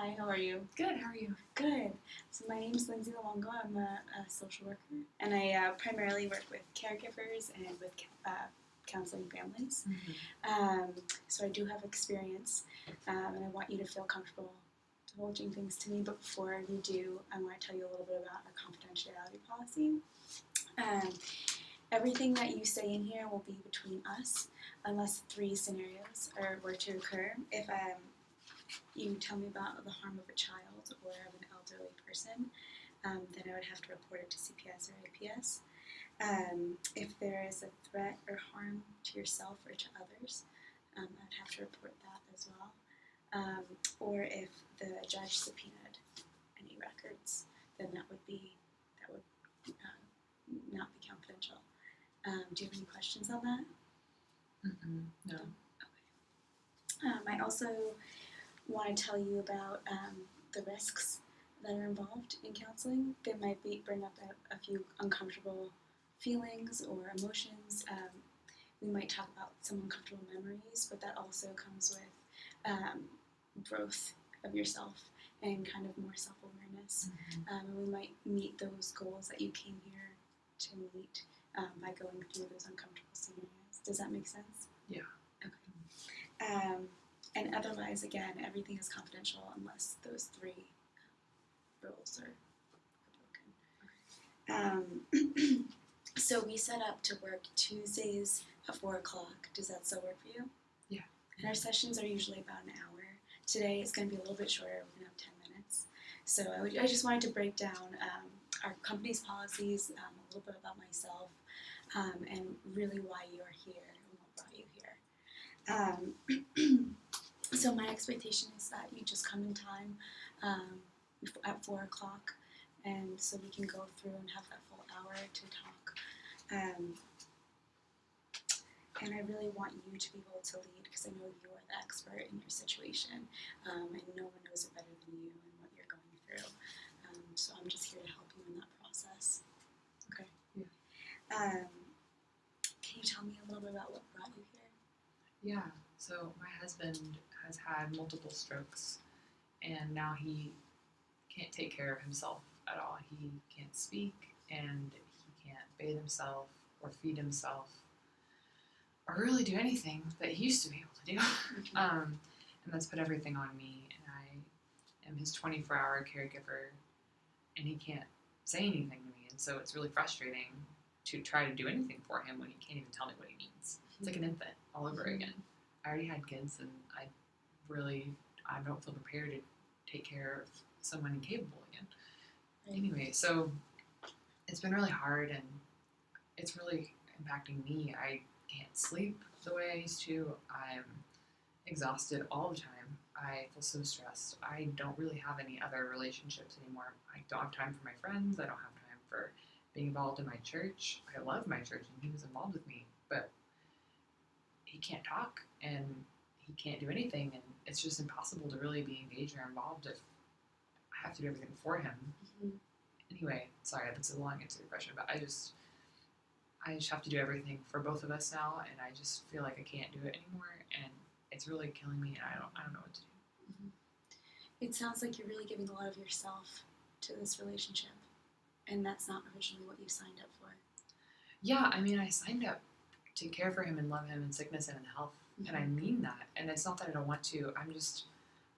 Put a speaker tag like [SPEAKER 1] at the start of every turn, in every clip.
[SPEAKER 1] Hi, how are you?
[SPEAKER 2] Good, how are you?
[SPEAKER 1] Good. So my name is Lindsay Luongo. I'm a social worker, and I primarily work with caregivers and with counseling families. So I do have experience, and I want you to feel comfortable divulging things to me. But before you do, I want to tell you a little bit about our confidentiality policy. Everything that you say in here will be between us, unless 3 scenarios were to occur. If you tell me about the harm of a child or of an elderly person, then I would have to report it to CPS or APS. If there is a threat or harm to yourself or to others, I would have to report that as well. Or if the judge subpoenaed any records, then that would not be confidential. Do you have any questions on that?
[SPEAKER 2] No.
[SPEAKER 1] Okay. I also want to tell you about the risks that are involved in counseling. They might bring up a few uncomfortable feelings or emotions. We might talk about some uncomfortable memories, but that also comes with growth of yourself and kind of more self-awareness. And we might meet those goals that you came here to meet by going through those uncomfortable scenarios. Does that make sense?
[SPEAKER 2] Yeah.
[SPEAKER 1] Okay. And otherwise, again, everything is confidential unless those 3 rules are broken. So we set up to work Tuesdays at 4 o'clock. Does that still work for you?
[SPEAKER 2] Yeah.
[SPEAKER 1] And our sessions are usually about an hour. Today it's going to be a little bit shorter. We're going to have 10 minutes. So I just wanted to break down our company's policies, a little bit about myself, and really why you are here and what brought you here. So my expectation is that you just come in time at 4 o'clock, and so we can go through and have that full hour to talk. And I really want you to be able to lead because I know you are the expert in your situation, and no one knows it better than you and what you're going through. So I'm just here to help you in that process. Okay?
[SPEAKER 2] Yeah.
[SPEAKER 1] Can you tell me a little bit about what brought you here?
[SPEAKER 2] Yeah, so my husband has had multiple strokes, and now he can't take care of himself at all. He can't speak, and he can't bathe himself or feed himself or really do anything that he used to be able to do. And that's put everything on me, and I am his 24-hour caregiver, and he can't say anything to me, and so it's really frustrating to try to do anything for him when he can't even tell me what he needs. It's like an infant all over again. I already had kids, and I don't feel prepared to take care of someone incapable again.
[SPEAKER 1] Right.
[SPEAKER 2] Anyway, so it's been really hard, and it's really impacting me. I can't sleep the way I used to. I'm exhausted all the time. I feel so stressed. I don't really have any other relationships anymore. I don't have time for my friends. I don't have time for being involved in my church. I love my church, and he was involved with me, but he can't talk, and he can't do anything, and it's just impossible to really be engaged or involved if I have to do everything for him. Anyway, sorry, that's a long answer to your question, but I just have to do everything for both of us now, and I just feel like I can't do it anymore, and it's really killing me, and I don't know what to do.
[SPEAKER 1] It sounds like you're really giving a lot of yourself to this relationship, and that's not originally what you signed up for.
[SPEAKER 2] Yeah, I mean, I signed up to care for him and love him in sickness and in health, and I mean that, and it's not that I don't want to. I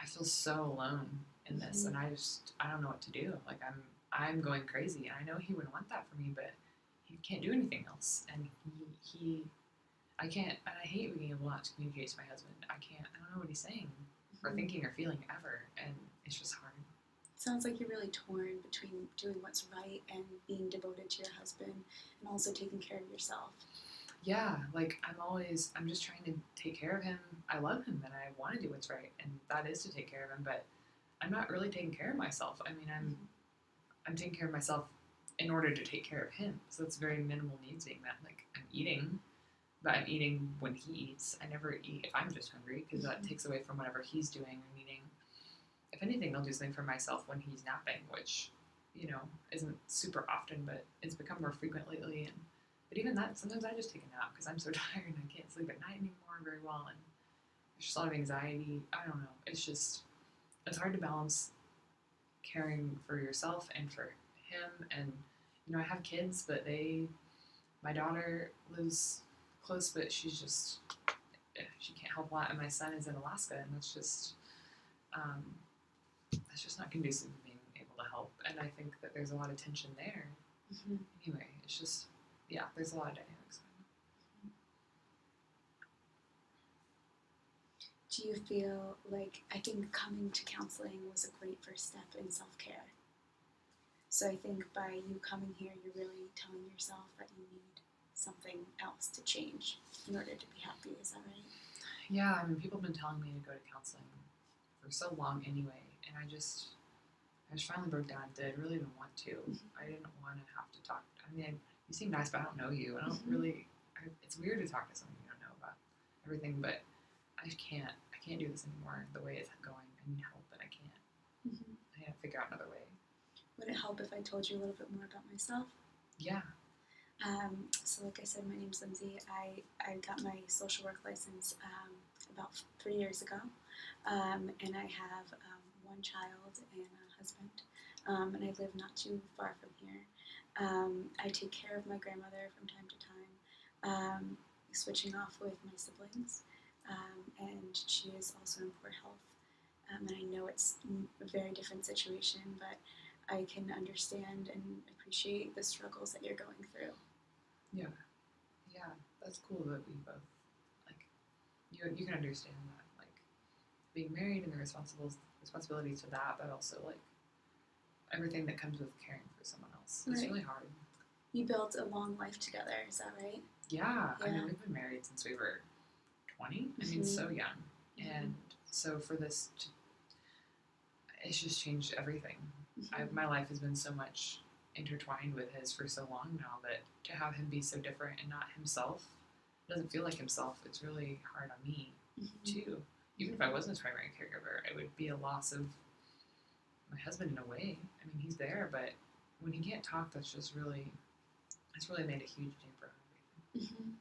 [SPEAKER 2] feel so alone in this, and I don't know what to do. Like I'm going crazy, and I know he wouldn't want that for me, but he can't do anything else, and I can't, and I hate being able not to communicate to my husband. I don't know what he's saying, or thinking, or feeling ever, and it's just hard.
[SPEAKER 1] It sounds like you're really torn between doing what's right and being devoted to your husband, and also taking care of yourself.
[SPEAKER 2] Yeah, like I'm just trying to take care of him. I love him, and I want to do what's right, and that is to take care of him, but I'm not really taking care of myself. I mean, I'm taking care of myself in order to take care of him. So it's very minimal needs being met. Like I'm eating, but I'm eating when he eats. I never eat if I'm just hungry because that takes away from whatever he's doing. I'm eating. If anything, I'll do something for myself when he's napping, which, isn't super often, but it's become more frequent lately. But even that, sometimes I just take a nap because I'm so tired and I can't sleep at night anymore very well. And there's just a lot of anxiety. I don't know. It's just, it's hard to balance caring for yourself and for him. And I have kids, but my daughter lives close, but she can't help a lot, and my son is in Alaska, and um, that's just not conducive to being able to help. And I think that there's a lot of tension there.
[SPEAKER 1] Mm-hmm.
[SPEAKER 2] Anyway, it's just, yeah, there's a lot of dynamics.
[SPEAKER 1] Do you feel like, I think coming to counseling was a great first step in self-care. So I think by you coming here, you're really telling yourself that you need something else to change in order to be happy. Is that right?
[SPEAKER 2] Yeah, I mean, people have been telling me to go to counseling for so long anyway, and I just finally broke down and did. I really didn't want to.
[SPEAKER 1] Mm-hmm.
[SPEAKER 2] I didn't want to have to talk. I mean, you seem nice, but I don't know you. I don't
[SPEAKER 1] Mm-hmm.
[SPEAKER 2] really. It's weird to talk to someone you don't know about everything, but I can't do this anymore. The way it's going, I need help, but I can't.
[SPEAKER 1] Mm-hmm.
[SPEAKER 2] I gotta figure out another way.
[SPEAKER 1] Would it help if I told you a little bit more about myself?
[SPEAKER 2] Yeah.
[SPEAKER 1] So like I said, my name's Lindsay. I got my social work license about 3 years ago, and I have one child and a husband, and I live not too far from here. I take care of my grandmother from time to time, switching off with my siblings, and she is also in poor health. And I know it's a very different situation, but I can understand and appreciate the struggles that you're going through.
[SPEAKER 2] Yeah. That's cool that we both you can understand that, like being married and the responsibilities to that, but also like everything that comes with caring for someone else. It's really hard.
[SPEAKER 1] You built a long life together, is that right?
[SPEAKER 2] Yeah. I mean, we've been married since we were 20. I mean, so young.
[SPEAKER 1] Mm-hmm.
[SPEAKER 2] And so for this, it's just changed everything.
[SPEAKER 1] Mm-hmm.
[SPEAKER 2] My life has been so much intertwined with his for so long now that to have him be so different and not himself, doesn't feel like himself, it's really hard on me too. Even if I wasn't his primary caregiver, it would be a loss of my husband in a way. I mean, he's there, but when he can't talk, it's really made a huge damper on everything.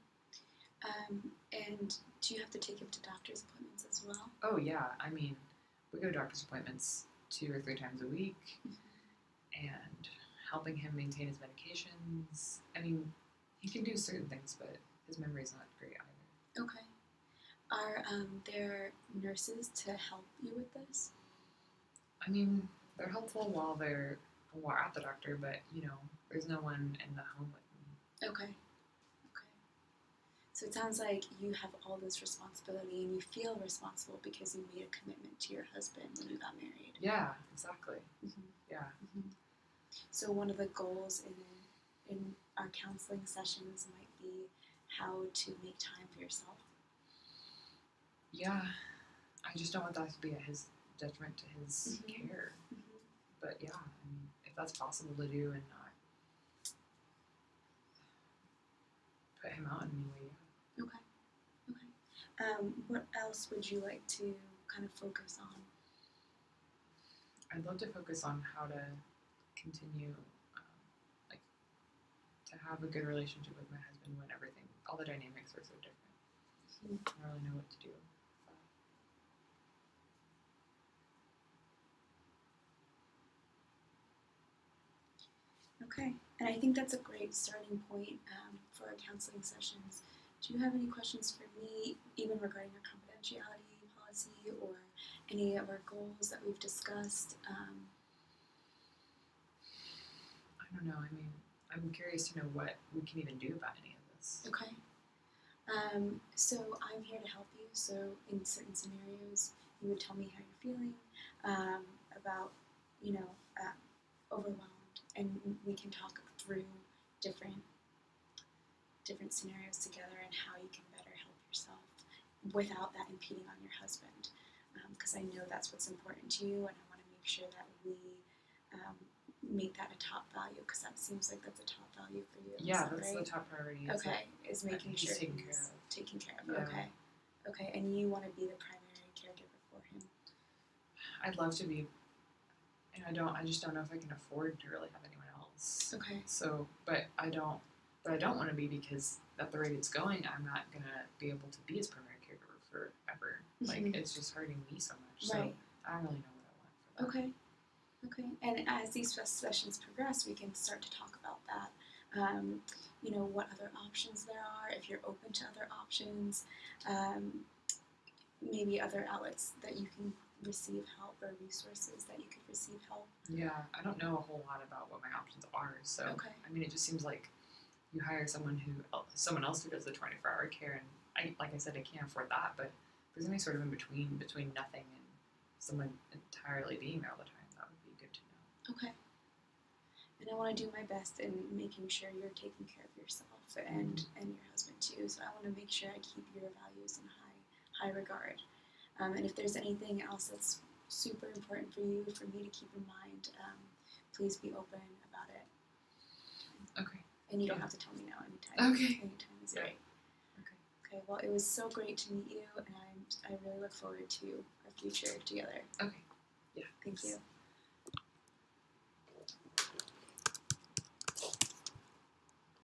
[SPEAKER 1] Mm-hmm. And do you have to take him to doctor's appointments as well?
[SPEAKER 2] Oh yeah, I mean, we go to doctor's appointments 2 or 3 times a week, and helping him maintain his medications. I mean, he can do certain things, but his memory's not great either.
[SPEAKER 1] Okay. Are there nurses to help you with this?
[SPEAKER 2] I mean, they're helpful while we're at the doctor, but there's no one in the home with me.
[SPEAKER 1] Okay. So it sounds like you have all this responsibility, and you feel responsible because you made a commitment to your husband when you got married.
[SPEAKER 2] Yeah, exactly.
[SPEAKER 1] Mm-hmm.
[SPEAKER 2] Yeah.
[SPEAKER 1] Mm-hmm. So one of the goals in our counseling sessions might be how to make time for yourself.
[SPEAKER 2] Yeah, I just don't want that to be at his detriment to his care.
[SPEAKER 1] Mm-hmm.
[SPEAKER 2] But yeah, I mean, if that's possible to do and not put him out in any way.
[SPEAKER 1] Okay. What else would you like to kind of focus on?
[SPEAKER 2] I'd love to focus on how to continue, to have a good relationship with my husband when all the dynamics are so different. I don't really know what to do.
[SPEAKER 1] Okay, and I think that's a great starting point for our counseling sessions. Do you have any questions for me, even regarding our confidentiality policy or any of our goals that we've discussed?
[SPEAKER 2] I don't know. I mean, I'm curious to know what we can even do about any of this.
[SPEAKER 1] Okay. So I'm here to help you. So in certain scenarios, you would tell me how you're feeling, about, overwhelmed, and we can talk through different scenarios together and how you can better help yourself without that impeding on your husband. Because I know that's what's important to you, and I want to make sure that we make that a top value, because that seems like that's a top value for you.
[SPEAKER 2] Yeah, that's right? The top priority.
[SPEAKER 1] Okay, is making sure he's taken care of. Yeah. Okay, and you want to be the primary caregiver for him.
[SPEAKER 2] I'd love to be, and I just don't know if I can afford to really have anyone else.
[SPEAKER 1] Okay.
[SPEAKER 2] So, but I don't want to be, because at the rate it's going, I'm not gonna be able to be his primary caregiver forever. Like, it's just hurting me so much.
[SPEAKER 1] Right.
[SPEAKER 2] So I don't really know what I
[SPEAKER 1] Okay. Okay. And as these sessions progress, we can start to talk about that. What other options there are, if you're open to other options, um, maybe other outlets that you can receive help or resources that you could receive help.
[SPEAKER 2] Yeah, I don't know a whole lot about what my options are, so
[SPEAKER 1] Okay.
[SPEAKER 2] I mean, it just seems like you hire someone else who does the 24-hour care, and like I said, I can't afford that. But if there's any sort of in between nothing and someone entirely being there all the time, that would be good to know.
[SPEAKER 1] Okay. And I want to do my best in making sure you're taking care of yourself and your husband too. So I want to make sure I keep your values in high regard. And if there's anything else that's super important for you, for me to keep in mind, please be open about it.
[SPEAKER 2] Okay.
[SPEAKER 1] And you don't have to tell me now. Anytime.
[SPEAKER 2] Okay.
[SPEAKER 1] Anytime is
[SPEAKER 2] Yeah.
[SPEAKER 1] great.
[SPEAKER 2] Okay.
[SPEAKER 1] Okay. Well, it was so great to meet you, and I really look forward to our future together.
[SPEAKER 2] Okay. Yeah.
[SPEAKER 1] Thank you.